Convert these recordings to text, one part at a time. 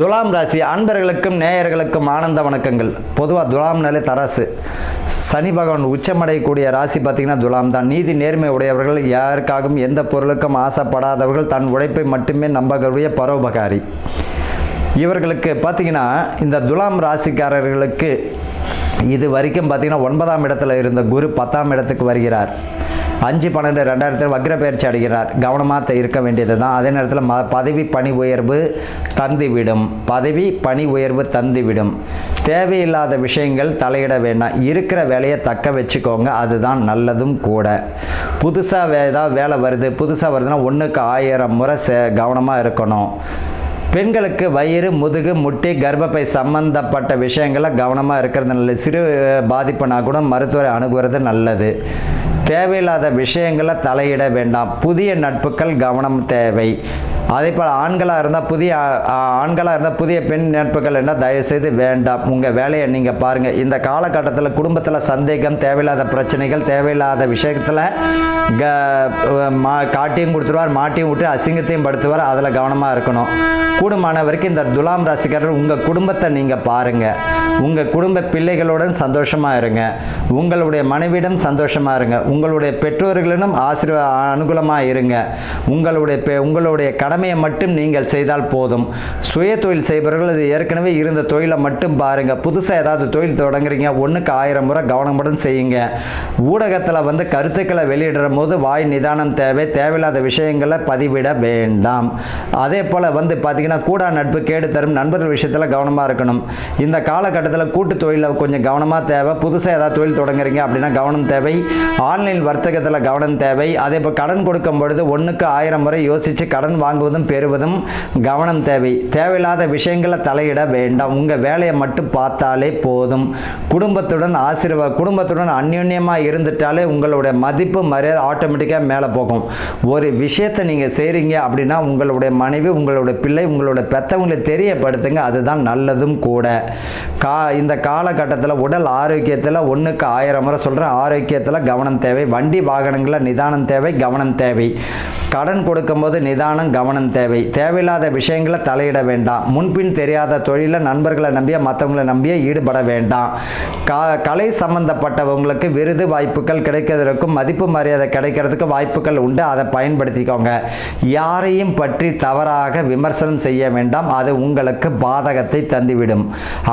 துலாம் ராசி அன்பர்களுக்கும் நேயர்களுக்கும் ஆனந்த வணக்கங்கள். பொதுவாக துலாம்னாலே தராசு. சனி பகவான் உச்சமடையக்கூடிய ராசி பார்த்திங்கன்னா துலாம் தான். நீதி நேர்மை உடையவர்கள், யாருக்காகவும் எந்த பொருளுக்கும் ஆசைப்படாதவர்கள், தன் உழைப்பை மட்டுமே நம்பக்கூடிய பரோபகாரி. இவர்களுக்கு பார்த்திங்கன்னா இந்த துலாம் ராசிக்காரர்களுக்கு இது வரைக்கும் பார்த்திங்கன்னா 9ஆம் இடத்துல இருந்த குரு 10ஆம் இடத்துக்கு வருகிறார். 5/12/2000 வக்ர பயிற்சி அடைகிறார். கவனமாக இருக்க வேண்டியது தான். அதே நேரத்தில் பதவி பணி உயர்வு தந்துவிடும். தேவையில்லாத விஷயங்கள் தலையிட வேண்டாம். இருக்கிற வேலையை தக்க வச்சுக்கோங்க, அதுதான் நல்லதும் கூட. புதுசாக ஏதாவது வேலை வருது, புதுசாக வருதுன்னா 1க்கு 1000 முறை கவனமாக இருக்கணும். பெண்களுக்கு வயிறு, முதுகு, முட்டி, கர்ப்பப்பை சம்பந்தப்பட்ட விஷயங்களை கவனமாக இருக்கிறது நல்லது. சிறு பாதிப்புனா கூட மருத்துவரை அணுகுவது நல்லது. தேவையில்லாத விஷயங்களை தலையிட வேண்டாம். புதிய நட்புகள் கவனம் தேவை. அதே போல் ஆண்களாக இருந்தால் புதிய பெண் நட்புகள் என்ன தயவுசெய்து வேண்டாம். உங்கள் வேலையை நீங்கள் பாருங்கள். இந்த காலகட்டத்தில் குடும்பத்தில் சந்தேகம், தேவையில்லாத பிரச்சனைகள், தேவையில்லாத விஷயத்தில் காட்டியும் கொடுத்துருவார், மாட்டியும் விட்டு அசிங்கத்தையும் படுத்துவார். அதில் கவனமாக இருக்கணும். கூடுமான வரைக்கும் இந்த துலாம் ராசிக்காரர் உங்கள் குடும்பத்தை நீங்கள் பாருங்கள். உங்கள் குடும்ப பிள்ளைகளுடன் சந்தோஷமாக இருங்க. உங்களுடைய மனைவியிடம் சந்தோஷமாக இருங்க. உங்களுடைய பெற்றோர்களிடம் அனுகூலமாக இருங்க. உங்களுடைய கடமையை மட்டும் நீங்கள் செய்தால் போதும். சுய தொழில் செய்பவர்கள் இது ஏற்கனவே இருந்த தொழிலை மட்டும் பாருங்கள். புதுசாக ஏதாவது தொழில் தொடங்குறீங்க, 1க்கு 1000 முறை கவனமுடன் செய்யுங்க. ஊடகத்தில் கருத்துக்களை வெளியிடுற போது வாய் நிதானம் தேவை. தேவையில்லாத விஷயங்களை பதிவிட வேண்டாம். அதே போல் பார்த்தீங்கன்னா கூடா நட்பு கேடு தரும். நண்பர்கள் விஷயத்தில் கவனமாக இருக்கணும். இந்த காலகட்டத்தில் கூட்டு தொழிலில் கொஞ்சம் கவனமாக தேவை. புதுசாக ஏதாவது தொழில் தொடங்குறீங்க அப்படின்னா கவனம் தேவை. ஆன்லைன் வர்த்தகத்தில் கவனம் தேவை. அதே போல் கடன் கொடுக்கும் பொழுது 1க்கு 1000 முறை யோசித்து கடன் வாங்குவதும் பெறுவதும் கவனம் தேவை. தேவையில்லாத விஷயங்களை தலையிட வேண்டாம். உங்கள் வேலையை மட்டும் பார்த்தாலே போதும். குடும்பத்துடன் அந்யோன்யமாக இருந்துட்டாலே உங்களுடைய மதிப்பு மரியாதை ஆட்டோமேட்டிக்காக மேலே போகும். ஒரு விஷயத்தை நீங்கள் செய்கிறீங்க அப்படின்னா உங்களுடைய மனைவி, உங்களுடைய பிள்ளை, உங்களுடைய பெற்றவங்களை தெரியப்படுத்துங்க. அதுதான் நல்லதும் கூட. இந்த காலகட்டத்தில் உடல் ஆரோக்கியத்தில் 1க்கு 1000 முறை சொல்கிறேன், ஆரோக்கியத்தில் கவனம் தேவை. வண்டி வாகனங்களில் நிதானம் தேவை, கவனம் தேவை. கடன் கொடுக்கும்போது நிதானம், கவனம் தேவை. தேவையில்லாத விஷயங்களை தலையிட வேண்டாம். முன்பின் தெரியாத தொழிலில் நண்பர்களை நம்பிய மற்றவங்களை நம்பிய ஈடுபட வேண்டாம். கலை சம்பந்தப்பட்டவங்களுக்கு விருது வாய்ப்புகள் கிடைக்கிறதுக்கும் மதிப்பு மரியாதை கிடைக்கிறதுக்கு வாய்ப்புகள் உண்டு. அதை பயன்படுத்திக்கோங்க. யாரையும் பற்றி தவறாக விமர்சனம் செய்ய வேண்டாம். அது உங்களுக்கு பாதகத்தை தந்துவிடும்.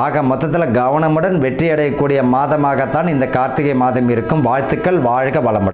ஆக மொத்தத்தில் கவனமுடன் வெற்றி அடையக்கூடிய மாதமாகத்தான் இந்த கார்த்திகை மாதம் இருக்கும். வாழ்த்துக்கள். வாழ்க வளமுடன்.